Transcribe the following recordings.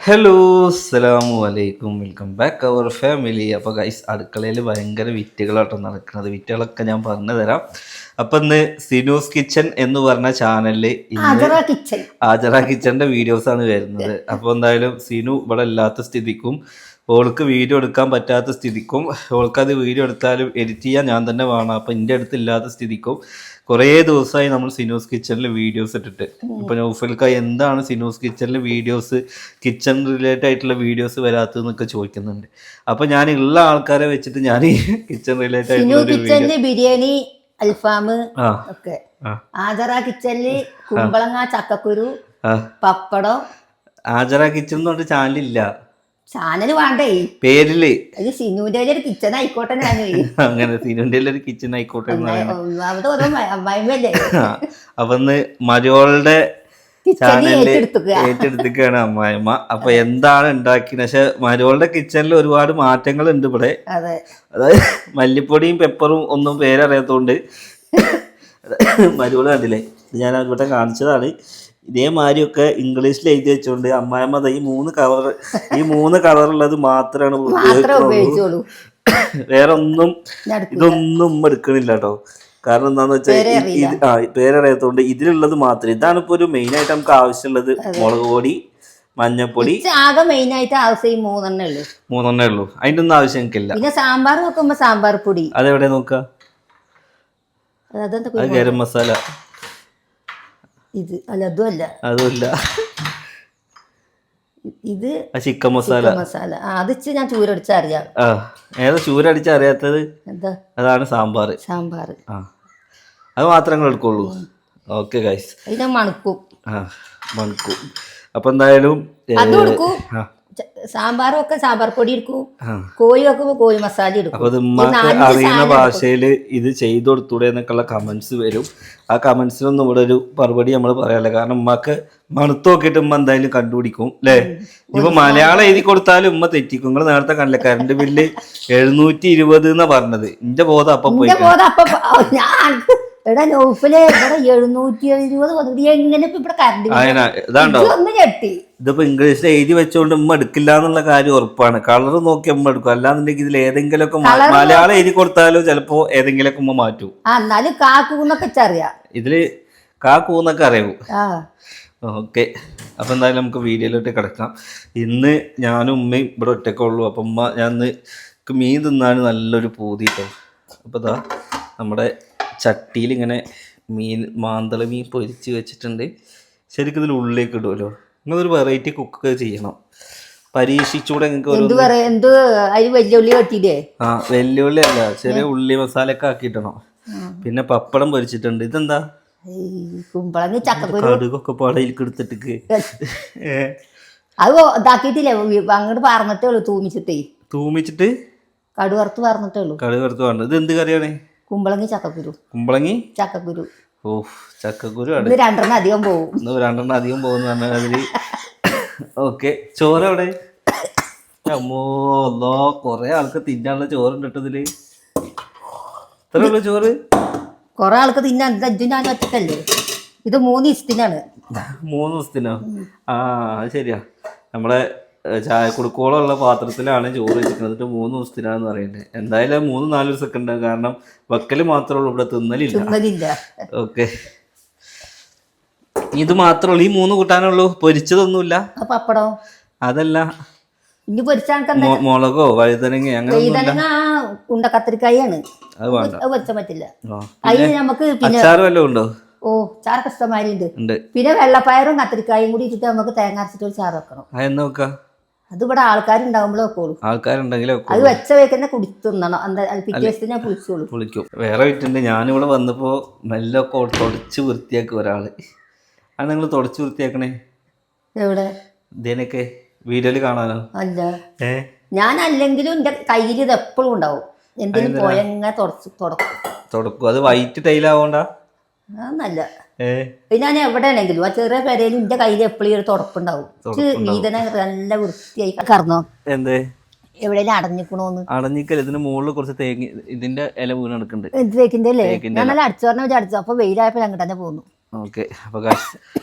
Hello അസ്സലാമു അലൈക്കും welcome back അവർ family. അപ്പോൾ ഗൈസ് അടുക്കളയിൽ ഭയങ്കര വിറ്റുകളാട്ടോ നടക്കുന്നത്. വിറ്റുകളൊക്കെ ഞാൻ പറഞ്ഞു തരാം. അപ്പം ഇന്ന് സിനൂസ് കിച്ചൺ എന്ന് പറഞ്ഞ ചാനലിൽ ആജറ കിച്ചൻ്റെ വീഡിയോസാണ് വരുന്നത്. അപ്പോൾ എന്തായാലും സിനു ഇവിടെ ഇല്ലാത്ത സ്ഥിതിക്കും ഓൾക്ക് വീഡിയോ എടുക്കാൻ പറ്റാത്ത സ്ഥിതിക്കും ഓൾക്കത് വീഡിയോ എടുത്താലും എഡിറ്റ് ചെയ്യാൻ ഞാൻ തന്നെ വേണം. അപ്പം എൻ്റെ അടുത്ത് ഇല്ലാത്ത സ്ഥിതിക്കും കുറേ ദിവസമായി നമ്മൾ സിനൂസ് കിച്ചണിൽ വീഡിയോസ് ഇട്ടിട്ട്. ഇപ്പം നൗഫൽക്ക എന്താണ് സിനൂസ് കിച്ചണിൽ വീഡിയോസ്, കിച്ചൺ റിലേറ്റഡ് ആയിട്ടുള്ള വീഡിയോസ് വരാത്തതെന്നൊക്കെ ചോദിക്കുന്നുണ്ട്. അപ്പം ഞാൻ ഉള്ള ആൾക്കാരെ വെച്ചിട്ട് ഞാൻ ഈ കിച്ചൺ റിലേറ്റഡ് ആയിട്ടുള്ള ബിരിയാണി, അൽഫാം ഒക്കെ, ആജറ കിച്ചണില് കുമ്പളങ്ങ, ചക്കക്കുരു, പപ്പടം. ആജറ കിച്ചൺ എന്ന് പറഞ്ഞ ചാനലില്ല, ചാനല് വേണ്ടേ പേരില് സിനുവിന്റെ ഒരു കിച്ചൺ ആയിക്കോട്ടെ. അങ്ങനെ സിനുവിന്റെ ഒരു കിച്ചൺ ആയിക്കോട്ടെ. അമ്മായിമല്ലേ അപ്പൊ മരോളുടെ ചാനലില് ഏറ്റെടുത്തിക്കാണ് അമ്മായിമ്മ. അപ്പൊ എന്താണ് ഉണ്ടാക്കിയത്? പക്ഷെ മരോളുടെ കിച്ചണിൽ ഒരുപാട് മാറ്റങ്ങൾ ഉണ്ട് ഇവിടെ. അതായത് മല്ലിപ്പൊടിയും പെപ്പറും ഒന്നും പേരറിയാത്തോണ്ട് മരോള് കണ്ടില്ലേ, ഞാൻ ഇവിടെ കാണിച്ചതാണ്. ഇതേമാതിരിയൊക്കെ ഇംഗ്ലീഷിൽ എഴുതി വെച്ചോണ്ട് അമ്മായിമ്മ ഈ മൂന്ന് കളറുള്ളത് മാത്രമാണ് ഉപയോഗിക്കുള്ളൂ. വേറെ ഒന്നും ഇതൊന്നും എടുക്കണില്ല കേട്ടോ. കാരണം എന്താന്ന് വെച്ചാൽ പേരറിയാത്തോണ്ട് ഇതിലുള്ളത് മാത്രം. ഇതാണ് ഇപ്പൊ ഒരു മെയിൻ ആയിട്ട് നമുക്ക് ആവശ്യമുള്ളത്. മുളക് പൊടി, മഞ്ഞപ്പൊടി, ആകെ മെയിൻ ആയിട്ട് ആവശ്യം മൂന്നെണ്ണേ ഉള്ളൂ. അതിന്റെ ഒന്നും ആവശ്യം എനിക്കില്ല. പിന്നെ സാമ്പാർ വെക്കുമ്പോ സാമ്പാർ പൊടി അതെവിടെ നോക്ക, അത് ഗരം മസാല. ഇത് അല്ല, അതുമല്ല, ഇത് ചിക്കൻ മസാല. അത് ഞാൻ ചൂരടിച്ചറിയാം. ഏതാ ചൂരടിച്ചറിയാത്തത്? അതാണ് സാമ്പാർ. അത് മാത്രമേ എടുക്കുള്ളൂ. ഓക്കെ ഗൈസ്, അതിനെ മണക്കും. മണക്കും. അപ്പൊ എന്തായാലും സാമ്പാറും ഒക്കെ സാമ്പാർ പൊടി എടുക്കും, കോഴി വെക്കുമ്പോ കോഴി മസാല എടുക്കും. അപ്പൊ ഉമ്മാക്ക് അറിയുന്ന ഭാഷയിൽ ഇത് ചെയ്തു കൊടുത്തൂടെ എന്നൊക്കെയുള്ള കമന്റ്സ് വരും. ആ കമന്റ്സിനൊന്നും ഇവിടെ ഒരു മറുപടി നമ്മൾ പറയാല്ല. കാരണം ഉമ്മാക്ക് മണത്ത് നോക്കിയിട്ട് ഉമ്മ എന്തായാലും കണ്ടുപിടിക്കും അല്ലേ. ഇപ്പൊ മലയാളം എഴുതി കൊടുത്താലും ഉമ്മ തെറ്റിക്കും. നിങ്ങൾ നേരത്തെ കണ്ടില്ല, കറണ്ട് ബില്ല് 720 എന്നാ പറഞ്ഞത്. എന്റെ ബോധം അപ്പൊ പോയി. എടാ നൗഫലെ, ഇവിടെ 770 എങ്ങനെ ഇവിടെ കറണ്ട് ഞെട്ടി. ഇതിപ്പോ ഇംഗ്ലീഷിൽ എഴുതി വെച്ചോണ്ട് ഉമ്മ എടുക്കില്ല എന്നുള്ള കാര്യം ഉറപ്പാണ്. കളർ നോക്കി ഉമ്മ എടുക്കും. അല്ലാന്നുണ്ടെങ്കിൽ ഇതിൽ ഏതെങ്കിലുമൊക്കെ മലയാളം എഴുതി കൊടുത്താലും ചിലപ്പോ ഏതെങ്കിലുമൊക്കെ ഉമ്മ മാറ്റും. എന്നാലും കാക്കൂന്നൊക്കെ അറിയാം, ഇതില് കാക്കൂന്നൊക്കെ അറിയാവൂ. ഓക്കെ, അപ്പൊ എന്തായാലും നമുക്ക് വീഡിയോയിലോട്ട് കിടക്കാം. ഇന്ന് ഞാനും ഉമ്മയും ഇവിടെ ഒറ്റക്കുള്ളൂ. അപ്പൊ ഉമ്മ ഞാൻ മീൻ തിന്നാൻ നല്ലൊരു പൂതി കിട്ടും. അപ്പൊ ഇതാ നമ്മുടെ ചട്ടിയിൽ ഇങ്ങനെ മാന്തള മീൻ പൊരിച്ച് വെച്ചിട്ടുണ്ട്. ശരിക്കും ഇതിൽ ഉള്ളിലേക്ക് ഇടുമല്ലോ. നിങ്ങളൊരു വെറൈറ്റി കുക്ക് ചെയ്യണം, പരീക്ഷിച്ചൂടെ നിങ്ങൾക്ക്? വെല്ലുള്ളി അല്ല, ചെറിയ ഉള്ളി മസാല ഒക്കെ ആക്കിയിട്ടണം. പിന്നെ പപ്പടം പൊരിച്ചിട്ടുണ്ട്. ഇതെന്താ? കടുകൊക്കെ പാടയിലേക്ക് എടുത്തിട്ട് അത് ഇതാക്കിയിട്ടില്ലേ, അങ്ങോട്ട് പറഞ്ഞിട്ടേ ഉള്ളൂ. തൂമിച്ചിട്ട് കടുവറുത്ത് പറഞ്ഞിട്ടേ ഉള്ളൂ. കടുവറുത്ത് പറഞ്ഞു. ഇത് എന്ത് കറിയാണ്? കുമ്പളങ്ങി ചക്കക്കുരു. ഓ, ചക്കക്കുരു 2 അധികം പോകും. 2 അധികം പോകുന്ന പറഞ്ഞാൽ. ഓക്കെ, ചോറ് എവിടെ? അമ്മോ, കൊറേ ആൾക്ക് തിന്നാനുള്ള ചോറുണ്ട് ഇതില്. ഇത്രേ ഉള്ളൂ ചോറ്? കൊറേ ആൾക്ക് തിന്നാൻ. ഞാൻ ഒറ്റക്കല്ലേ, ഇത് 3 ദിവസത്തിനാണ്. 3 ദിവസത്തിനോ? അത് ശരിയാ. നമ്മുടെ ചായ കുടുക്കോളമുള്ള പാത്രത്തിലാണ് ചോറ് വെച്ചിരിക്കുന്നത്. 3 ദിവസത്തിനാന്ന് പറയുന്നത്. എന്തായാലും 3-4 ദിവസമൊക്കെ ഉണ്ട്. കാരണം വെക്കല് മാത്രമേ ഉള്ളൂ, ഇവിടെ തിന്നലില്ല. ഓക്കെ, ഇത് മാത്രമേ ഉള്ളൂ. ഈ 3 കൂട്ടാനുള്ളൂ. പൊരിച്ചതൊന്നുമില്ല. പപ്പടോ? അതല്ല, ഇനി പൊരിച്ചാൽ മുളകോ വഴുതനങ്ങ അങ്ങനെ കത്തിരിക്കായാണ്. അത് വേണ്ട, പൊരിച്ചാൻ പറ്റില്ല. അതിന് നമുക്ക് അച്ചാർ വല്ലതും ഉണ്ടോ? ഓ, ചാറ് കഷ്ടമാരുണ്ട്. പിന്നെ വെള്ളപ്പയറും കത്തിരിക്കായും കൂടി ഇട്ടിട്ട് നമുക്ക് തേങ്ങ അരച്ചിട്ട് ഒരു ചാറ് വെക്കണം. അത് ഇവിടെ ആൾക്കാരുണ്ടാവുമ്പോഴേ വെക്കോളൂ. ആൾക്കാരുണ്ടെങ്കിലേ അത് വെച്ച വേക്കന്നെ കുടിത്തിന്നണം. എന്താ പിറ്റേ ദിവസത്തിന് ഞാൻ പുളിക്കും. വേറെ വീട്ടുണ്ട്. ഞാനിവിടെ വന്നപ്പോ മെല്ലൊക്കെ തുടച്ച് വൃത്തിയാക്കി ഒരാള്. അത് നിങ്ങൾ തുടച്ച് വൃത്തിയാക്കണേ എവിടെ? ഇതിനൊക്കെ വീഡിയോയില് കാണാനോ? അല്ല, ഞാൻ അല്ലെങ്കിലും എന്റെ കയ്യിൽ ഇത് എപ്പോഴും ഉണ്ടാവും. എന്തെങ്കിലും പോയങ്ങ തുടക്കും. അത് വൈറ്റ് ടൈലാവണ്ട. നല്ല പിന്നെ ഞാൻ എവിടെയാണെങ്കിലും ആ ചെറിയ പെരയിലും എന്റെ കയ്യിൽ എപ്പോഴും ഒരു തുടപ്പുണ്ടാവും. വീതന നല്ല വൃത്തിയായി കറന്നോ. എന്തേ എവിടെയെങ്കിലും അടഞ്ഞിക്കണോന്ന്? അടഞ്ഞിക്കല്ല, ഇതിന് മുകളിൽ കുറച്ച് തേങ്ങ ഇതിന്റെ ഇല വീണ് നടക്കുന്നുണ്ട്. എന്ത് തേക്കിന്റെ അല്ലേ? ഞാൻ നല്ല അടിച്ചു പറഞ്ഞ അടിച്ചു. അപ്പൊ വെയിലായപ്പോ അങ്ങോട്ട് തന്നെ പോന്നു. ഓക്കെ. അപ്പോൾ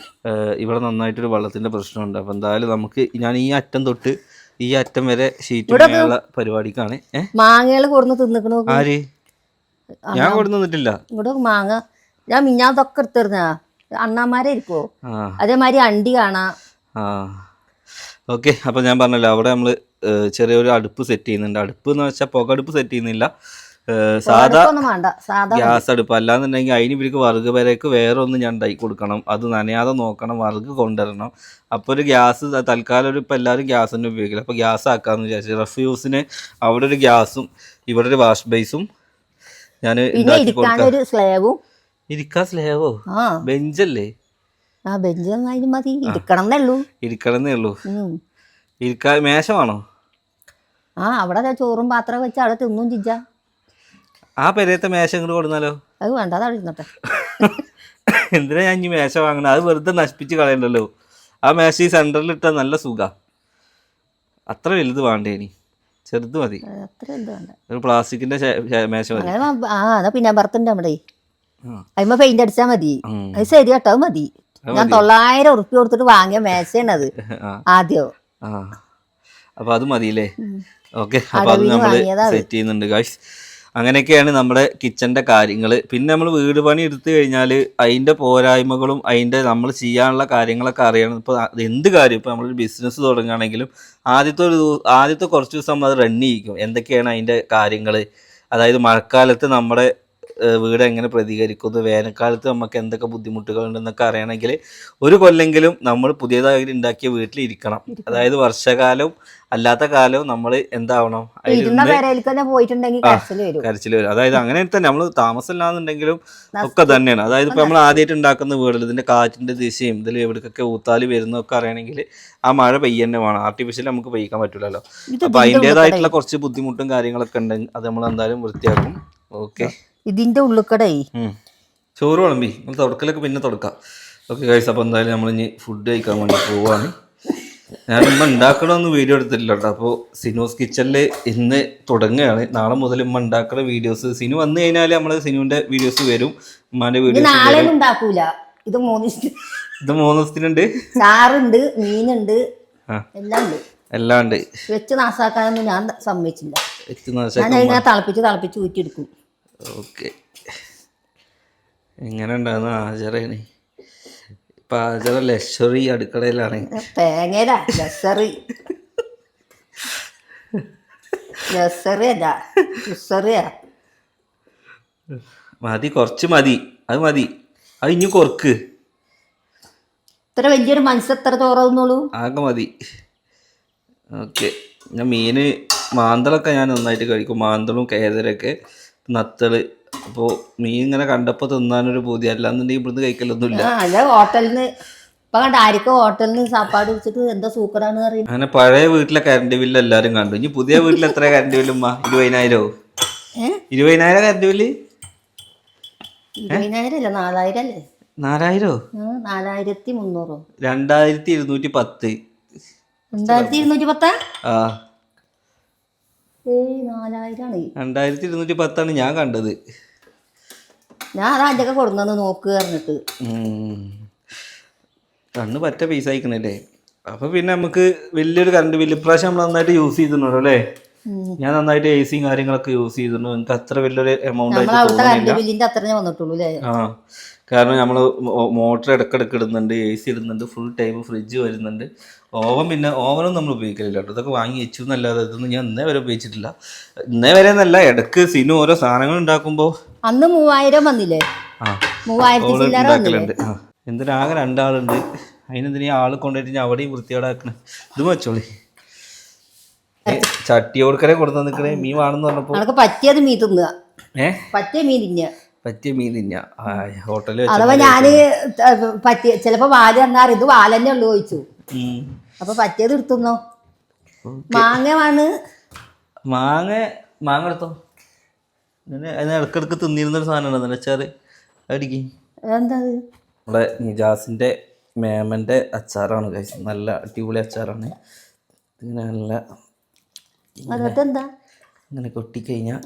ഇവിടെ നന്നായിട്ടൊരു വെള്ളത്തിൻ്റെ പ്രശ്നമുണ്ട്. അപ്പോൾ എന്തായാലും നമുക്ക് ഞാൻ ഈ അറ്റം തൊട്ട് ഈ അറ്റം വരെ ഷീറ്റ് ഉള്ള പരിപാടിക്കാണ്. മാങ്ങകൾ കൊടുന്ന് തിന്നിക്കണു. ആര്? ഞാൻ കൊടുന്ന് നിന്നിട്ടില്ല. ഇവിടെ മാങ്ങ ഞാൻ മിഞ്ഞാതൊക്കെ എടുത്തിരുന്ന അണ്ണാമാരെ ഇരിക്കുവോ, അതേമാതിരി അണ്ടി കാണാം. ഓക്കെ. അപ്പോൾ ഞാൻ പറഞ്ഞല്ലോ അവിടെ നമ്മൾ ചെറിയൊരു അടുപ്പ് സെറ്റ് ചെയ്യുന്നുണ്ട്. അടുപ്പ് എന്ന് വെച്ചാൽ പുകടുപ്പ് സെറ്റ് ചെയ്യുന്നില്ല, സാധാ ഗ്യാസ് അടുപ്പ്. അല്ലാന്നുണ്ടെങ്കിൽ അതിന് ഇവർക്ക് വറുക് വരേക്ക് വേറെ ഒന്ന് ഞാൻ ഉണ്ടാക്കി കൊടുക്കണം, അത് നനയാതെ നോക്കണം, വറുക് കൊണ്ടുവരണം. അപ്പോൾ ഒരു ഗ്യാസ് തൽക്കാലം ഇപ്പം എല്ലാവരും ഗ്യാസ് തന്നെ ഉപയോഗിക്കില്ല. അപ്പോൾ ഗ്യാസ് ആക്കാമെന്ന് വിചാരിച്ചു. റഫ്യൂസിന് അവിടെ ഒരു ഗ്യാസും ഇവിടെ ഒരു വാഷ് ബേസും ഞാൻ ഇരിക്കാൻ സ്ലേവോ ബെഞ്ചല്ലേ? ഇരിക്കണമെന്നേ ഉള്ളൂ. ഇരിക്കാൻ മേശമാണോ? അവിടെ ചോറും പാത്രം വെച്ച് അവിടെ തിന്നും ചിജ. ആ പെരയത്തെ മേശ ഇങ്ങോട്ട് കൊടുന്നാലോ? അത് വേണ്ട, അത് ഇരുന്നോട്ടെ. എന്തിനാ ഞാൻ ഇനി മേശ വാങ്ങണം? അത് വെറുതെ നശിപ്പിച്ച് കളയണ്ടല്ലോ. ആ മേശ ഈ സെന്ററിൽ ഇട്ടാൽ നല്ല സുഖ. അത്ര വലുത് വേണ്ടേ? ഇനി ചെറുത് മതി. ഒരു പ്ലാസ്റ്റിക്കിന്റെ മേശ മതി. പിന്നെ പുറത്തുണ്ട് നമ്മുടെ അതിമ്മ പെയിന്റ് അടിച്ചാൽ മതി. അത് ശരി കേട്ടോ, അത് മതി. ഞാൻ 900 ഉറുപ്പ്യ കൊടുത്തിട്ട് വാങ്ങിയ മേശയാണ് അത് ആദ്യം. അപ്പൊ അത് മതിയില്ലേ? ഓക്കെ. അപ്പൊ അത് നമ്മള് സെറ്റ് ചെയ്യുന്നുണ്ട് ഗായ്സ്. അങ്ങനെയൊക്കെയാണ് നമ്മുടെ കിച്ചൻ്റെ കാര്യങ്ങൾ. പിന്നെ നമ്മൾ വീട് പണി എടുത്തു കഴിഞ്ഞാൽ അതിൻ്റെ പോരായ്മകളും അതിൻ്റെ നമ്മൾ ചെയ്യാനുള്ള കാര്യങ്ങളൊക്കെ അറിയണം. ഇപ്പോൾ എന്ത് കാര്യം, ഇപ്പോൾ നമ്മളൊരു ബിസിനസ് തുടങ്ങുകയാണെങ്കിലും ആദ്യത്തെ കുറച്ച് ദിവസം നമ്മൾ അത് റൺ ചെയ്യിക്കും. എന്തൊക്കെയാണ് അതിൻ്റെ കാര്യങ്ങൾ, അതായത് മഴക്കാലത്ത് നമ്മുടെ വീട് എങ്ങനെ പ്രതികരിക്കുന്നു, വേനൽക്കാലത്ത് നമുക്ക് എന്തൊക്കെ ബുദ്ധിമുട്ടുകളുണ്ടെന്നൊക്കെ അറിയണമെങ്കിൽ ഒരു കൊല്ലെങ്കിലും നമ്മൾ പുതിയതായി ഉണ്ടാക്കിയ വീട്ടിലിരിക്കണം. അതായത് വർഷകാലവും അല്ലാത്ത കാലവും നമ്മൾ എന്താവണം, കരച്ചിൽ വരും. അതായത് അങ്ങനെ തന്നെ നമ്മൾ താമസമില്ലാന്നുണ്ടെങ്കിലും ഒക്കെ തന്നെയാണ്. അതായത് ഇപ്പോൾ നമ്മൾ ആദ്യമായിട്ട് ഉണ്ടാക്കുന്ന വീടിൽ ഇതിൻ്റെ കാറ്റിൻ്റെ ദിശയും ഇതിൽ എവിടേക്കൊക്കെ ഊത്താല് വരുന്നതൊക്കെ അറിയണമെങ്കിൽ ആ മഴ പെയ്യന്നെ വേണം. ആർട്ടിഫിഷ്യൽ നമുക്ക് പെയ്യിക്കാൻ പറ്റില്ലല്ലോ. അപ്പോൾ അതിൻ്റേതായിട്ടുള്ള കുറച്ച് ബുദ്ധിമുട്ടും കാര്യങ്ങളൊക്കെ ഉണ്ടെങ്കിൽ അത് നമ്മൾ എന്തായാലും വൃത്തിയാക്കും. ഓക്കെ. ഇതിന്റെ ഉള്ളിക്കടേ ചോറ് വിളമ്പി തുടക്കലൊക്കെ പിന്നെ തുടക്കാം. Okay guys. അപ്പോൾ എന്തായാലും നമ്മൾ ഇനി ഫുഡ് കഴിക്കാൻ വേണ്ടി പോവാണ്. ഞാൻ ഇമ്മ ഉണ്ടാക്കണമെന്ന് വീഡിയോ എടുത്തിട്ടില്ല കേട്ടോ. അപ്പോൾ സിനൂസ് കിച്ചണിൽ ഇന്ന് തുടങ്ങുകയാണ്. നാളെ മുതൽ ഇമ്മ ഉണ്ടാക്കുന്ന വീഡിയോസ്, സിനു വന്നു കഴിഞ്ഞാൽ നമ്മൾ സിനുവിൻ്റെ വീഡിയോസ് വരും, ഉമ്മാൻ്റെ വീഡിയോസ്. ഇത് 3 ദിവസത്തിനുണ്ട്. ചാറുണ്ട്, മീനുണ്ട്, എല്ലാം ഉണ്ട്. വെച്ച് നാസാക്കാനൊന്നും ഞാൻ സമ്മതിച്ചില്ല. തിളപ്പിച്ച് ഊറ്റിയെടുക്കും. ഓക്കെ. എങ്ങനെ ഉണ്ടാകുന്ന ആചാരാണ്. ഇപ്പം ആചാര ലക്ഷറി അടുക്കളയിലാണ്. തേങ്ങ മതി, കുറച്ച് മതി, അത് മതി. അത് ഇനി കുറക്ക്. ഇത്ര വലിയൊരു മനസ്സ് എത്ര ചോറുന്നുള്ളൂ? ആകെ മതി. ഓക്കെ. ഞാൻ മീന് മാന്തളൊക്കെ ഞാൻ നന്നായിട്ട് കഴിക്കും, മാന്തളും കേതരൊക്കെ, നത്തള്. അപ്പോൾ മീൻ ഇങ്ങനെ കണ്ടപ്പോൾ തിന്നാനൊരു പൂതി, അല്ലാന്നുണ്ടെങ്കിൽ ഇവിടുന്ന് കഴിക്കലൊന്നുമില്ല. ഹോട്ടലിന് സാപ്പാട് വെച്ചിട്ട് എന്താ സൂക്കറാണ് പറയുന്നത്. അങ്ങനെ പഴയ വീട്ടിലെ കറണ്ട് ബില്ല് എല്ലാവരും കണ്ടു. ഇനി പുതിയ വീട്ടിൽ എത്ര കറണ്ട് ബില്ലുമ്മ? 20,000 20,000 current bill? 20,000 അല്ല, 4,000 അല്ലേ? 4,000? 4,300. 2,210. 2,210? ആ, 4,000 2,210 ഞാൻ കണ്ടത്. ഞാൻ അതാ അതൊക്കെ കൊടുന്നു നോക്ക് പറഞ്ഞിട്ട് കണ്ണ് പറ്റ പൈസ അയക്കണല്ലേ. അപ്പൊ പിന്നെ നമുക്ക് വലിയൊരു കറണ്ട് ബില്ല് ഇപ്രാവശ്യം നമ്മൾ നന്നായിട്ട് യൂസ് ചെയ്തിട്ടുണ്ടോ അല്ലേ? ഞാൻ നന്നായിട്ട് AC കാര്യങ്ങളൊക്കെ യൂസ് ചെയ്തിട്ടുണ്ട്. എനിക്ക് അത്ര വലിയൊരു എമൗണ്ട് ആയിട്ട് തോന്നുന്നില്ല. ആ, കാരണം നമ്മൾ മോട്ടർ ഇടക്കിടക്ക് ഇടുന്നുണ്ട്, AC ഇടുന്നുണ്ട്, ഫുൾ ടൈം ഫ്രിഡ്ജ് വരുന്നുണ്ട്, പിന്നെ ഓവനും നമ്മൾ ഉപയോഗിക്കലില്ല കേട്ടോ. ഇതൊക്കെ വാങ്ങി വെച്ചു എന്നല്ലാതെ ഇതൊന്നും ഞാൻ ഇന്നേ വരെ ഉപയോഗിച്ചിട്ടില്ല. ഇന്നേ വരെ എന്നല്ല, ഇടക്ക് സിനു ഓരോ സാധനങ്ങൾ ഉണ്ടാക്കുമ്പോൾ അന്ന് 3,000 വന്നില്ലേ? 3,000 എന്തിനാകെ 2 ആളുണ്ട്, അതിനെന്തിനാ ആള് കൊണ്ടുപോയിട്ട് ഞാൻ അവിടെയും വൃത്തിയോടാക്കണേ. ഇത് വെച്ചോളി. ചട്ടി കൊടുക്കലേ കൊടുത്തു നിൽക്കണേ. മീൻ വേണമെന്ന് പറഞ്ഞപ്പോ പറ്റിയത് മീൻ തിന്നുക. പറ്റിയ മീൻ തിന്ന ഹോട്ടലിൽ അഥവാ ഞാന് പറ്റിയ ചിലപ്പോ വാല് തന്നാറ് ഇത് വാലന്നെ ഉള്ളു ചോദിച്ചു. അപ്പൊ പറ്റിയത് എടുത്തുന്നോ. മാങ്ങ എടുത്തോ. ഇടക്കിടക്ക് തിന്നിരുന്നൊരു സാധനം വെച്ചാല് അടിക്ക്. എന്താ നമ്മുടെ നിജാസിന്റെ മേമന്റെ അച്ചാറാണ് കഴിച്ചത്. നല്ല അടിപൊളി അച്ചാറാണ്. ഇങ്ങനെ നല്ല ഇങ്ങനെ കൊട്ടിക്കഴിഞ്ഞാൽ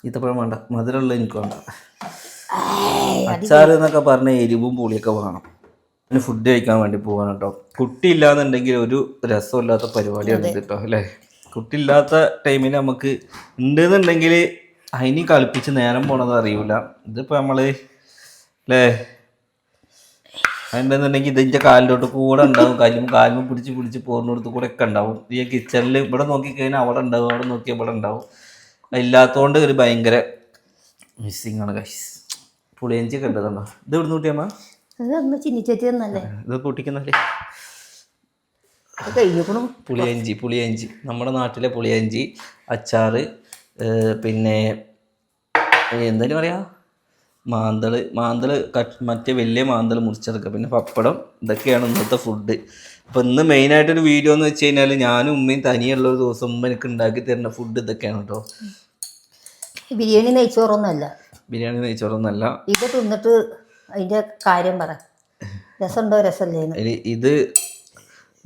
ഈത്തപ്പഴം വേണ്ട, മധുരമുള്ള എനിക്ക് വേണ്ട. അച്ചാർ എന്നൊക്കെ പറഞ്ഞ എരിവും പുളിയൊക്കെ വേണം. പിന്നെ ഫുഡ് കഴിക്കാൻ വേണ്ടി പോകാൻ കേട്ടോ. കുട്ടി ഇല്ലാന്നുണ്ടെങ്കിൽ ഒരു രസമില്ലാത്ത പരിപാടിയാണ് ഇത് കേട്ടോ അല്ലേ. കുട്ടി ഇല്ലാത്ത ടൈമിൽ നമുക്ക് ഉണ്ടെന്നുണ്ടെങ്കിൽ അതിന് കളിപ്പിച്ച് നേരം പോണത് അറിയൂല. ഇതിപ്പോൾ നമ്മൾ അല്ലേ അതുണ്ടെന്നുണ്ടെങ്കിൽ ഇതിൻ്റെ കാലിലോട്ട് കൂടെ ഉണ്ടാവും. കാലിന് പിടിച്ച് പോകുന്നിടത്ത് കൂടെ ഒക്കെ ഉണ്ടാവും. ഈ കിച്ചണിൽ ഇവിടെ നോക്കിക്കഴിഞ്ഞാൽ അവിടെ ഉണ്ടാവും, അവിടെ നോക്കിയാൽ ഇവിടെ ഉണ്ടാവും. ഇല്ലാത്തതുകൊണ്ട് ഒരു ഭയങ്കര മിസ്സിങ് ആണ് ഗൈസ്. പുളിയഞ്ചി ഒക്കെ ഉണ്ടതുണ്ടോ? ഇത് ഇവിടുന്ന് കൂട്ടിയമ്മ ചിന്നിച്ചേച്ചി തന്നല്ലേ ഇത് കൂട്ടിക്കുന്നല്ലേ കഴിഞ്ഞു. പുളിയഞ്ചി നമ്മുടെ നാട്ടിലെ പുളിയഞ്ചി അച്ചാറ്, പിന്നെ എന്തായാലും പറയാ മാന്തള് മറ്റേ വലിയ മാന്തള് മുറിച്ചെടുക്കുക, പിന്നെ പപ്പടം, ഇതൊക്കെയാണ് ഇന്നത്തെ ഫുഡ്. അപ്പോൾ ഇന്ന് മെയിനായിട്ടൊരു വീഡിയോ എന്ന് വെച്ച് കഴിഞ്ഞാൽ ഞാനും ഉമ്മയും തനിയുള്ളൊരു ദിവസം ഉമ്മ എനിക്ക് ഉണ്ടാക്കി തരുന്ന ഫുഡ് ഇതൊക്കെയാണ് കേട്ടോ. ബിരിയാണി നെയ്ച്ചോറൊന്നുമല്ല. ഇത് തിന്നിട്ട് അതിന്റെ കാര്യം പറ. രസമുണ്ടോ രസമല്ലേ? ഇത്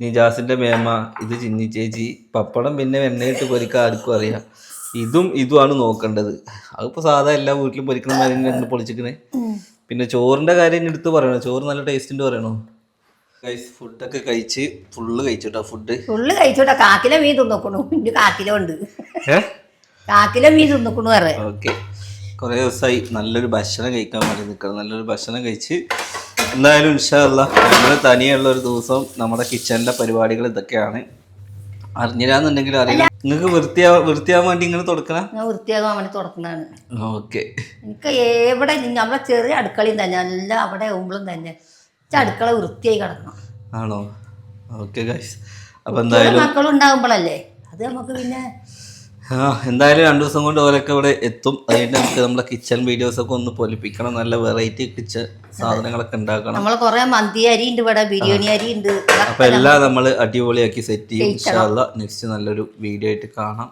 നിജാസിന്റെ മേമ, ഇത് ചിന്നി ചേച്ചി. പപ്പടം പിന്നെ എണ്ണയിട്ട് പൊരിക്കാൻ ആർക്കും അറിയാം. ഇതുമാണ് നോക്കേണ്ടത്. അതിപ്പോൾ സാധാ എല്ലാ വീട്ടിലും പൊരിക്കണ മാതിരി പൊളിച്ചിക്കണേ. പിന്നെ ചോറിന്റെ കാര്യം എടുത്ത് പറയണോ? ചോറ് നല്ല ടേസ്റ്റിന്റെ പറയണോ? ഫുഡൊക്കെ കഴിച്ച് ഫുള്ള് കഴിച്ചോട്ടോ. ഫുള്ള് കഴിച്ചോട്ടോ. കാക്കിലെ മീൻ തിന്നോക്കണു. ഇന്റെ കാക്കിലോ ഉണ്ട്. കാക്കിലെ മീൻ തിന്നോക്കണു പറ. ഓക്കെ, കുറേ ദിവസമായി നല്ലൊരു ഭക്ഷണം കഴിക്കാൻ വേണ്ടി നിൽക്കണം. നല്ലൊരു ഭക്ഷണം കഴിച്ച് എന്തായാലും ഇൻഷാ അല്ലാഹ് നമ്മൾ തനിയുള്ള ഒരു ദിവസം നമ്മുടെ കിച്ചണിലെ പരിപാടികൾ ഇതൊക്കെയാണ്. അറിഞ്ഞില്ലാന്നുണ്ടെങ്കിൽ അറിയില്ല. നിങ്ങൾക്ക് വൃത്തിയാവാൻ വേണ്ടി ഇങ്ങനെ തുടക്കണം. ഞാൻ വൃത്തിയാകാൻ വേണ്ടി തുടക്കുന്നതാണ്. ഓക്കെ, എനിക്ക് എവിടെ നമ്മളെ ചെറിയ അടുക്കളയും തന്നെ അല്ല അവിടെ ആകുമ്പോഴും തന്നെ അടുക്കള വൃത്തിയായി കിടക്കണം. ആണോ? ഓക്കെ ഗൈസ്, അപ്പോൾ എന്തായാലും മക്കളും ഉണ്ടാകുമ്പോഴല്ലേ അത് നമുക്ക് പിന്നെ എന്തായാലും 2 ദിവസം കൊണ്ട് ഓരൊക്കെ ഇവിടെ എത്തും. അതിൻ്റെ നമുക്ക് നമ്മുടെ കിച്ചൺ വീഡിയോസൊക്കെ ഒന്ന് പൊലിപ്പിക്കണം. നല്ല വെറൈറ്റി കിച്ചൺ സാധനങ്ങളൊക്കെ ഉണ്ടാക്കണം. നമ്മൾ കുറെ മന്തി അരി ഉണ്ട്, ഇവിടെ ബിരിയാണി അരി ഉണ്ട്. അപ്പോൾ എല്ലാം നമ്മൾ അടിപൊളിയാക്കി സെറ്റ് ചെയ്യും. ഇൻഷാ അല്ലാഹ് നെക്സ്റ്റ് നല്ലൊരു വീഡിയോ ആയിട്ട് കാണാം.